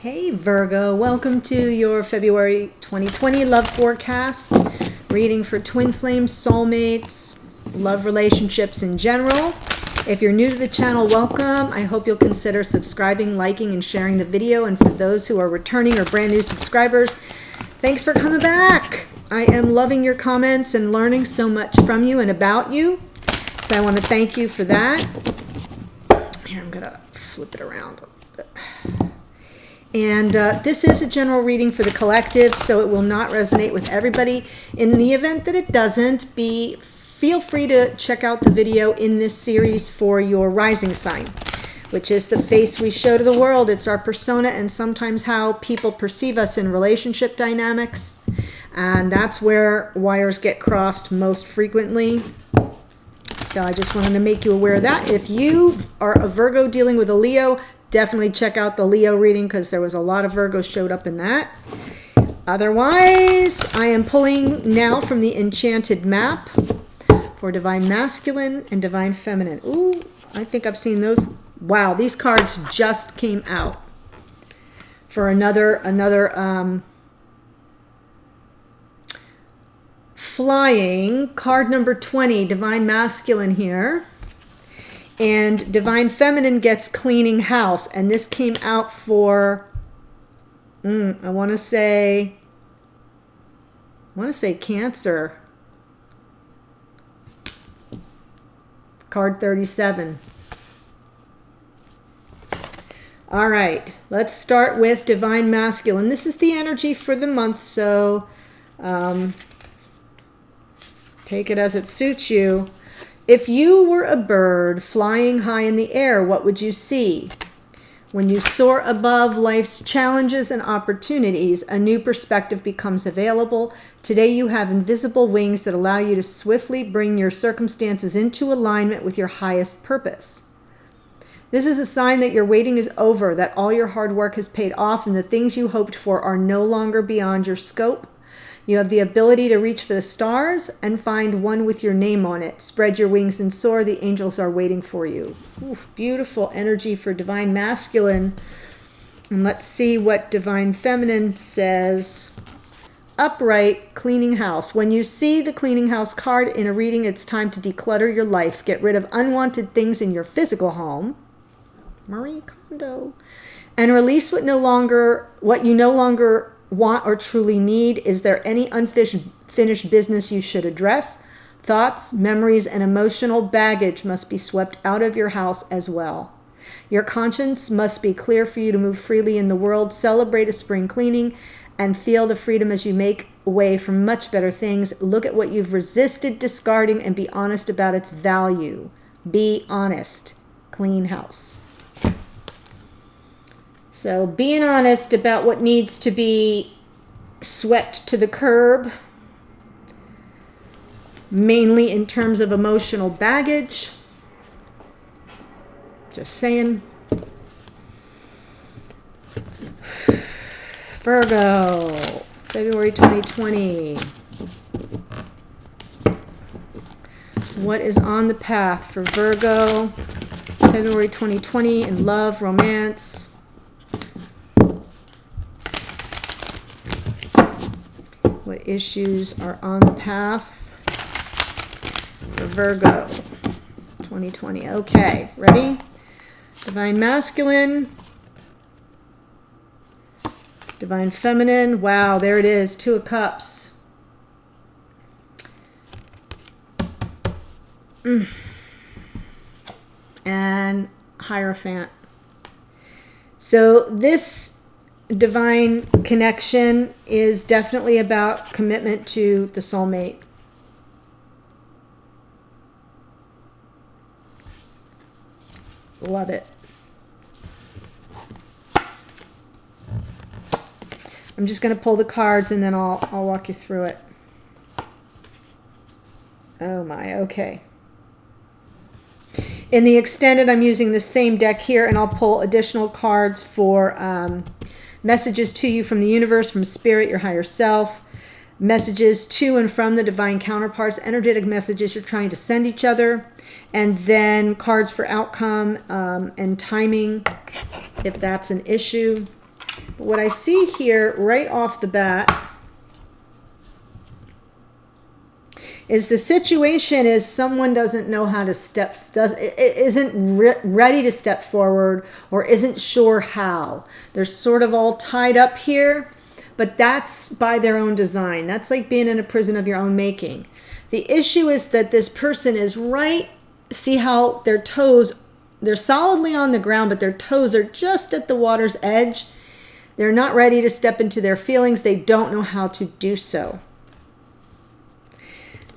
Hey Virgo, welcome to your February 2020 love forecast. Reading for twin flames, soulmates, love relationships in general. If you're new to the channel, welcome. I hope you'll consider subscribing, liking, and sharing the video. And for those who are returning or brand new subscribers, thanks for coming back. I am loving your comments and learning so much from you and about you. So I want to thank you for that. Here, I'm going to flip it around a little bit. And this is a general reading for the collective, so it will not resonate with everybody. In the event that it doesn't, feel free to check out the video in this series for your rising sign, which is the face we show to the world. It's our persona and sometimes how people perceive us in relationship dynamics. And that's where wires get crossed most frequently. So I just wanted to make you aware of that. If you are a Virgo dealing with a Leo, definitely check out the Leo reading because there was a lot of Virgos showed up in that. Otherwise, I am pulling now from the Enchanted Map for Divine Masculine and Divine Feminine. Ooh, I think I've seen those. Wow, these cards just came out for another flying card number 20, Divine Masculine here. And Divine Feminine gets Cleaning House. And this came out for, I want to say Cancer. Card 37. All right, let's start with Divine Masculine. This is the energy for the month, so take it as it suits you. If you were a bird flying high in the air, what would you see? When you soar above life's challenges and opportunities, a new perspective becomes available. Today you have invisible wings that allow you to swiftly bring your circumstances into alignment with your highest purpose. This is a sign that your waiting is over, that all your hard work has paid off, and the things you hoped for are no longer beyond your scope. You have the ability to reach for the stars and find one with your name on it. Spread your wings and soar. The angels are waiting for you. Ooh, beautiful energy for Divine Masculine. And let's see what Divine Feminine says. Upright, Cleaning House. When you see the Cleaning House card in a reading, it's time to declutter your life. Get rid of unwanted things in your physical home. Marie Kondo. And release what you no longer want or truly need. Is there any unfinished business you should address? Thoughts, memories, and emotional baggage must be swept out of your house as well. Your conscience must be clear for you to move freely in the world. Celebrate a spring cleaning and feel the freedom as you make way for much better things. Look at what you've resisted discarding and be honest about its value. Be honest. Clean house. So being honest about what needs to be swept to the curb, mainly in terms of emotional baggage. Just saying. Virgo, February 2020. What is on the path for Virgo, February 2020 in love, romance? What issues are on the path for Virgo 2020? Okay, ready? Divine Masculine, Divine Feminine. Wow, there it is. Two of Cups. And Hierophant. So this divine connection is definitely about commitment to the soulmate. Love it. I'm just going to pull the cards and then I'll walk you through it. Oh my, okay. In the extended, I'm using the same deck here, and I'll pull additional cards for messages to you from the universe, from spirit, your higher self, messages to and from the divine counterparts, energetic messages you're trying to send each other, and then cards for outcome and timing, if that's an issue. What I see here right off the bat is the situation is someone doesn't know how to isn't ready to step forward or isn't sure how. They're sort of all tied up here, but that's by their own design. That's like being in a prison of your own making. The issue is that this person is see how their toes, they're solidly on the ground, but their toes are just at the water's edge. They're not ready to step into their feelings. They don't know how to do so.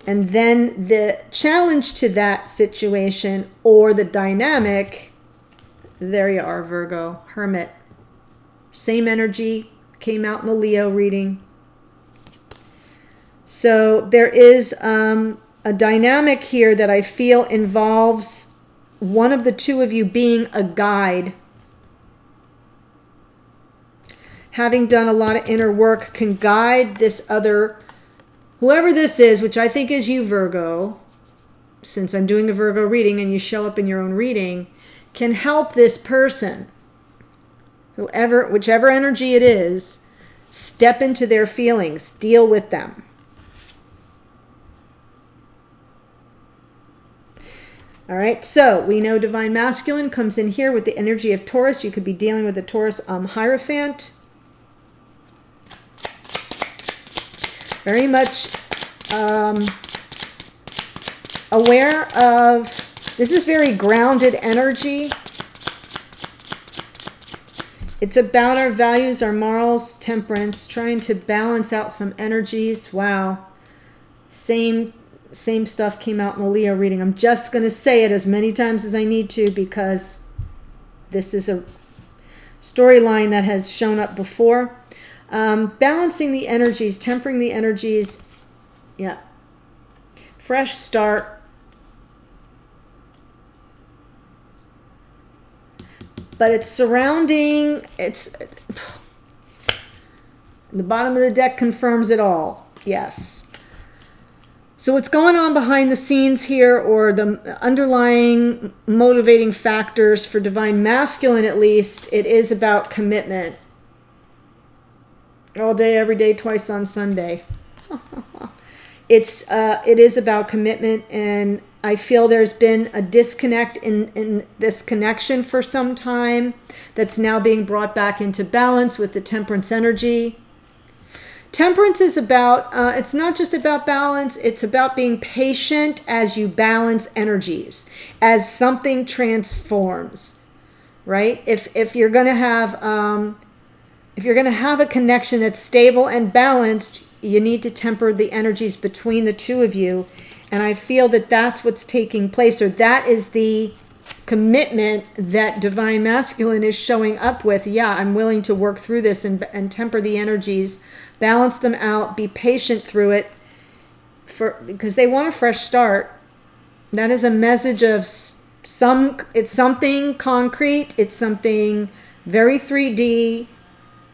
And then the challenge to that situation or the dynamic, there you are, Virgo, Hermit. Same energy came out in the Leo reading. So there is a dynamic here that I feel involves one of the two of you being a guide. Having done a lot of inner work can guide this other, whoever this is, which I think is you, Virgo, since I'm doing a Virgo reading and you show up in your own reading, can help this person, whichever energy it is, step into their feelings, deal with them. All right, so we know Divine Masculine comes in here with the energy of Taurus. You could be dealing with the Taurus Hierophant. Very much aware of, this is very grounded energy. It's about our values, our morals, temperance, trying to balance out some energies. Wow. Same stuff came out in the Leo reading. I'm just going to say it as many times as I need to because this is a storyline that has shown up before. Balancing the energies, tempering the energies. Yeah. Fresh start. But it's surrounding, the bottom of the deck confirms it all. Yes. So what's going on behind the scenes here, or the underlying motivating factors for Divine Masculine at least, it is about commitment. All day, every day, twice on Sunday. It is about commitment, and I feel there's been a disconnect in this connection for some time that's now being brought back into balance with the Temperance energy. Temperance is about, it's not just about balance, it's about being patient as you balance energies, as something transforms, right? If you're going to have a connection that's stable and balanced, you need to temper the energies between the two of you. And I feel that that's what's taking place, or that is the commitment that Divine Masculine is showing up with. Yeah, I'm willing to work through this and temper the energies, balance them out, be patient through it, because they want a fresh start. That is a message of it's something concrete, it's something very 3D.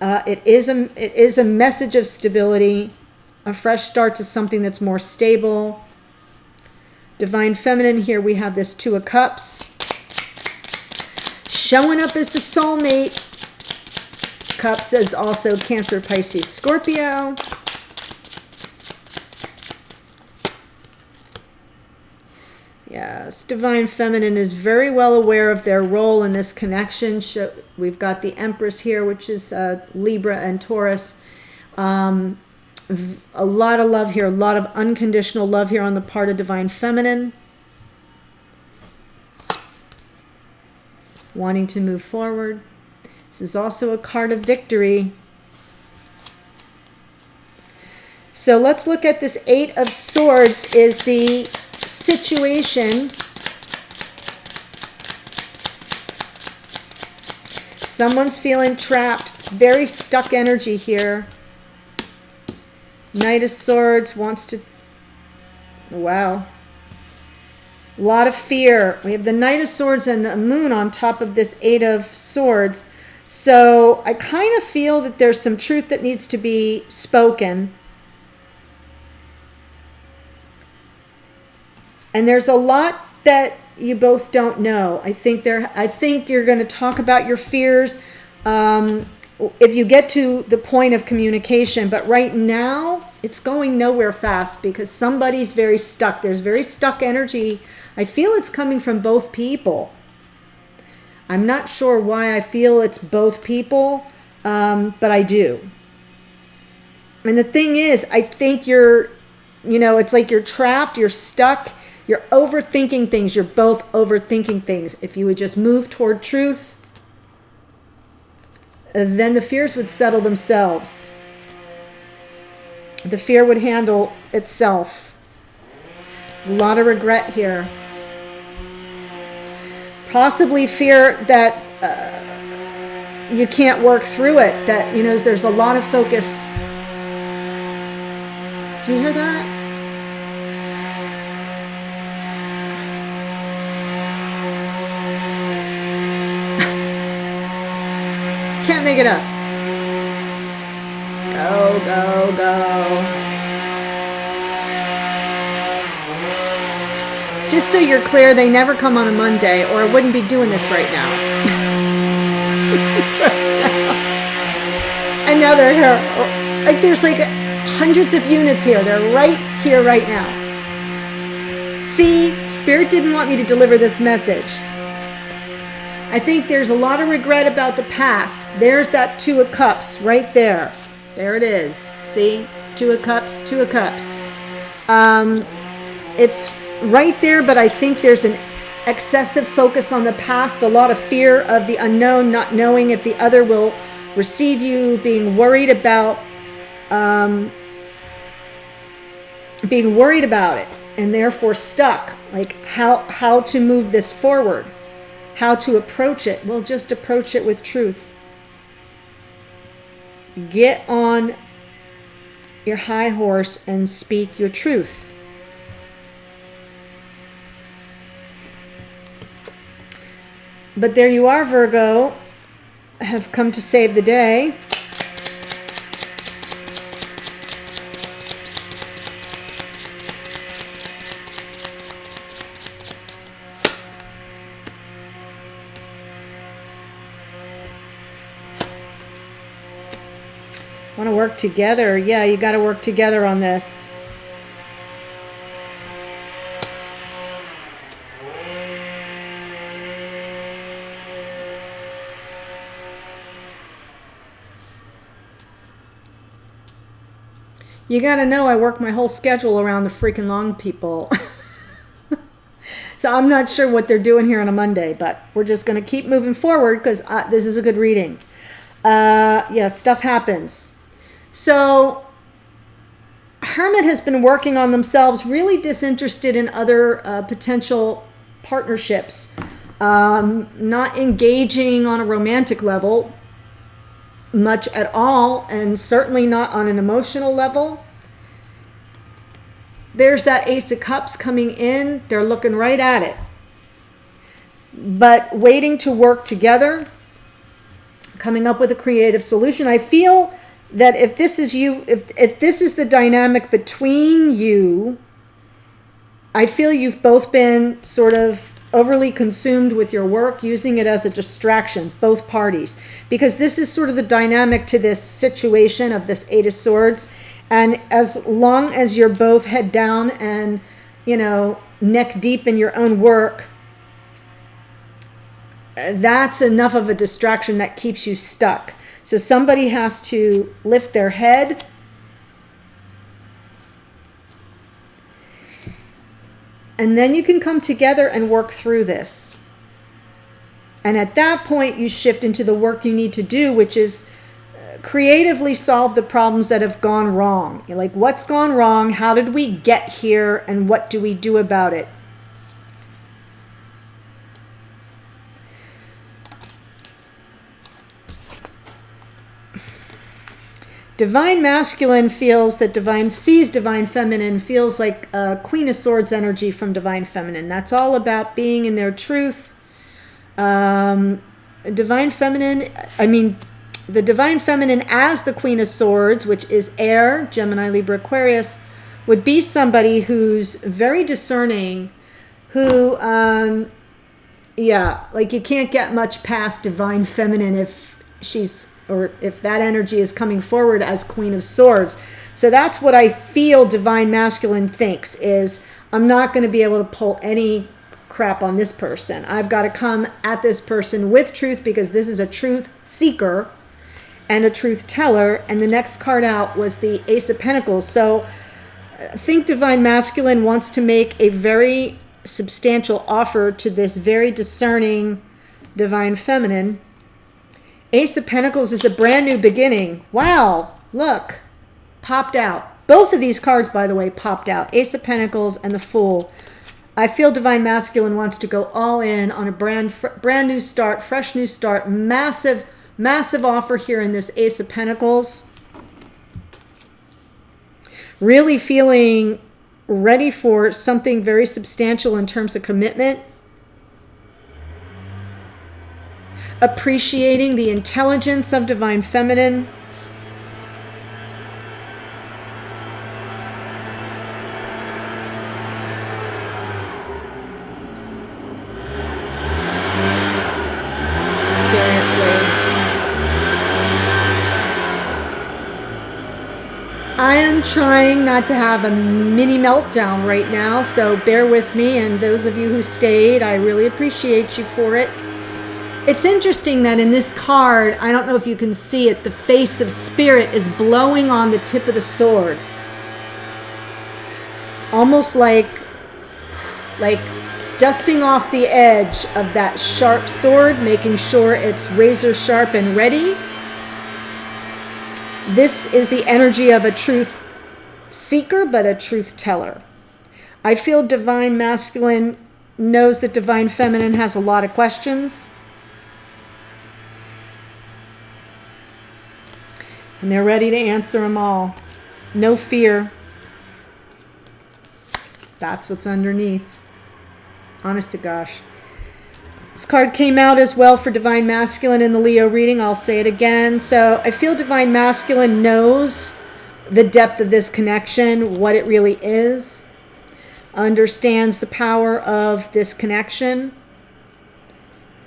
It is a message of stability, a fresh start to something that's more stable. Divine Feminine, here we have this Two of Cups. Showing up as the soulmate. Cups is also Cancer, Pisces, Scorpio. Yes, Divine Feminine is very well aware of their role in this connection. We've got the Empress here, which is Libra and Taurus. A lot of love here, a lot of unconditional love here on the part of Divine Feminine. Wanting to move forward. This is also a card of victory. So let's look at this Eight of Swords is the situation. Someone's feeling trapped. It's very stuck energy here. Knight of Swords wants to... Wow. A lot of fear. We have the Knight of Swords and the Moon on top of this Eight of Swords. So I kind of feel that there's some truth that needs to be spoken. And there's a lot that you both don't know. I think you're going to talk about your fears. if you get to the point of communication. But right now, it's going nowhere fast because somebody's very stuck. There's very stuck energy. I feel it's coming from both people. I'm not sure why I feel it's both people, but I do. And the thing is, I think it's like you're trapped, you're stuck, you're overthinking things. You're both overthinking things. If you would just move toward truth, then the fears would settle themselves. The fear would handle itself. There's a lot of regret here. Possibly fear that you can't work through it, that, there's a lot of focus. Do you hear that? Can't make it up. Go, go, go. Just so you're clear, they never come on a Monday, or I wouldn't be doing this right now. And now they're here. Like, there's like hundreds of units here. They're right here, right now. See, Spirit didn't want me to deliver this message. I think there's a lot of regret about the past. There's that Two of Cups right there. There it is. See? Two of Cups, Two of Cups. It's right there, but I think there's an excessive focus on the past, a lot of fear of the unknown, not knowing if the other will receive you, being worried about it, and therefore stuck. Like how to move this forward, how to approach it. Well, just approach it with truth. Get on your high horse and speak your truth. But there you are, Virgo, have come to save the day. Want to work together? Yeah, you got to work together on this. You got to know I work my whole schedule around the freaking long people. So I'm not sure what they're doing here on a Monday, but we're just going to keep moving forward because this is a good reading. Yeah, stuff happens. So Hermit has been working on themselves, really disinterested in other potential partnerships, not engaging on a romantic level much at all, and certainly not on an emotional level. There's that Ace of Cups coming in. They're looking right at it, but waiting to work together, coming up with a creative solution. I feel that if this is you, if this is the dynamic between you, I feel you've both been sort of overly consumed with your work, using it as a distraction, both parties, because this is sort of the dynamic to this situation of this Eight of Swords. And as long as you're both head down and, neck deep in your own work, that's enough of a distraction that keeps you stuck. So somebody has to lift their head and then you can come together and work through this. And at that point, you shift into the work you need to do, which is creatively solve the problems that have gone wrong. You're like, what's gone wrong? How did we get here? And what do we do about it? Divine Masculine sees Divine Feminine, feels like Queen of Swords energy from Divine Feminine. That's all about being in their truth. Divine Feminine, the Divine Feminine as the Queen of Swords, which is air, Gemini, Libra, Aquarius, would be somebody who's very discerning, who, like you can't get much past Divine Feminine if she's or if that energy is coming forward as Queen of Swords. So that's what I feel Divine Masculine thinks is, I'm not going to be able to pull any crap on this person. I've got to come at this person with truth, because this is a truth seeker and a truth teller. And the next card out was the Ace of Pentacles. So I think Divine Masculine wants to make a very substantial offer to this very discerning Divine Feminine. Ace of Pentacles is a brand new beginning. Wow, look, popped out. Both of these cards, by the way, popped out. Ace of Pentacles and the Fool. I feel Divine Masculine wants to go all in on a brand new start, fresh new start, massive offer here in this Ace of Pentacles. Really feeling ready for something very substantial in terms of commitment. Appreciating the intelligence of Divine Feminine. I am trying not to have a mini meltdown right now, so bear with me. And those of you who stayed, I really appreciate you for it. It's interesting that in this card, I don't know if you can see it, the face of Spirit is blowing on the tip of the sword. Almost like dusting off the edge of that sharp sword, making sure it's razor sharp and ready. This is the energy of a truth seeker, but a truth teller. I feel Divine Masculine knows that Divine Feminine has a lot of questions. And they're ready to answer them all. No fear. That's what's underneath. Honest to gosh. This card came out as well for Divine Masculine in the Leo reading. I'll say it again. So I feel Divine Masculine knows the depth of this connection, what it really is, understands the power of this connection,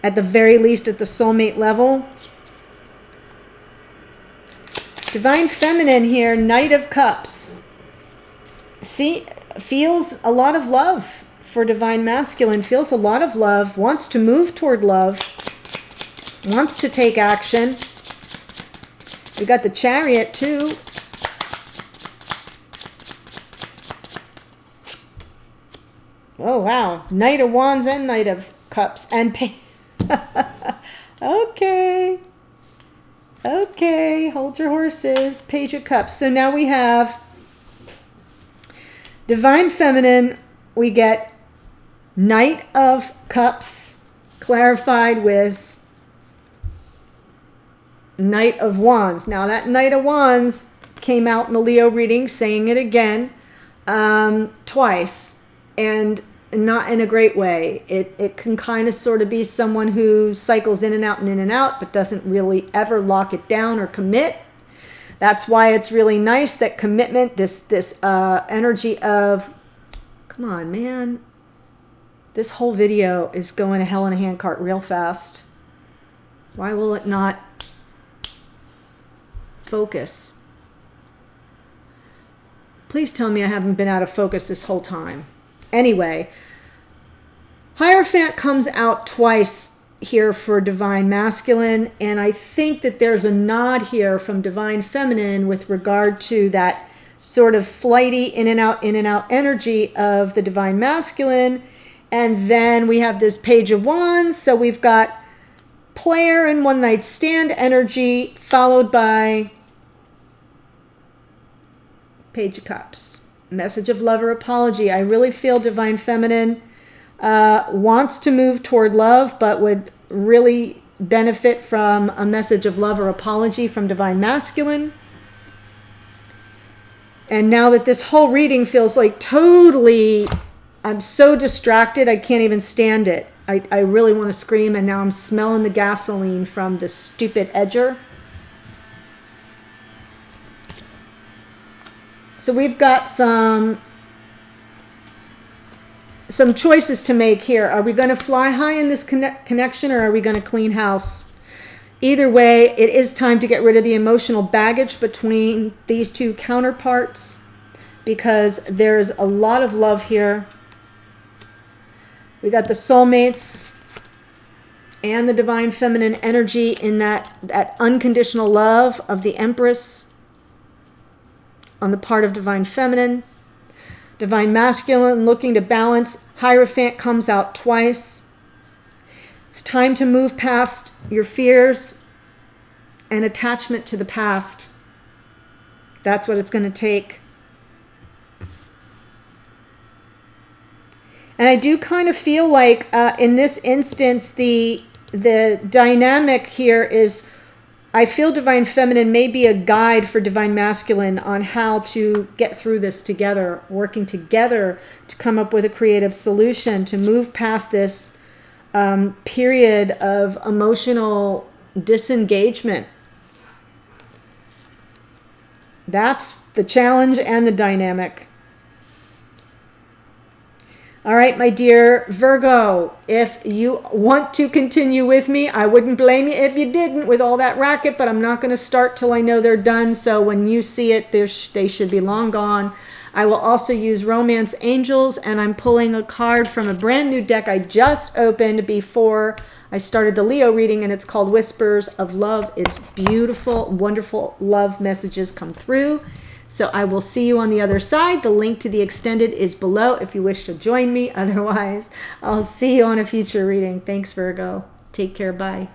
at the very least at the soulmate level. Divine Feminine here, Knight of Cups. See, feels a lot of love. For Divine Masculine, feels a lot of love, wants to move toward love, wants to take action. We got the Chariot too. Oh wow, Knight of Wands and Knight of Cups and okay, hold your horses. Page of Cups. So now we have Divine Feminine. We get Knight of Cups clarified with Knight of Wands. Now that Knight of Wands came out in the Leo reading, saying it again twice, and not in a great way. It can kind of sort of be someone who cycles in and out and in and out, but doesn't really ever lock it down or commit. That's why it's really nice that commitment, this energy of, come on, man. This whole video is going to hell in a handcart real fast. Why will it not focus? Please tell me I haven't been out of focus this whole time. Anyway, Hierophant comes out twice here for Divine Masculine, and I think that there's a nod here from Divine Feminine with regard to that sort of flighty in and out energy of the Divine Masculine. And then we have this Page of Wands. So we've got player and one night stand energy, followed by Page of Cups. Message of love or apology. I really feel Divine Feminine wants to move toward love, but would really benefit from a message of love or apology from Divine Masculine. And now that this whole reading feels like totally, I'm so distracted, I can't even stand it. I really want to scream, and now I'm smelling the gasoline from the stupid edger. So we've got some choices to make here. Are we going to fly high in this connection, or are we going to clean house? Either way, it is time to get rid of the emotional baggage between these two counterparts, because there's a lot of love here. We got the soulmates and the divine feminine energy in that unconditional love of the Empress on the part of divine feminine. Divine masculine looking to balance. Hierophant comes out twice. It's time to move past your fears and attachment to the past. That's what it's going to take. And I do kind of feel like in this instance, the dynamic here is, I feel divine feminine may be a guide for divine masculine on how to get through this together, working together to come up with a creative solution to move past this period of emotional disengagement. That's the challenge and the dynamic. All right, my dear Virgo, if you want to continue with me, I wouldn't blame you if you didn't with all that racket, but I'm not going to start till I know they're done. So when you see it, they should be long gone. I will also use Romance Angels, and I'm pulling a card from a brand new deck I just opened before I started the Leo reading, and it's called Whispers of Love. It's beautiful, wonderful love messages come through. So I will see you on the other side. The link to the extended is below if you wish to join me. Otherwise, I'll see you on a future reading. Thanks, Virgo. Take care. Bye.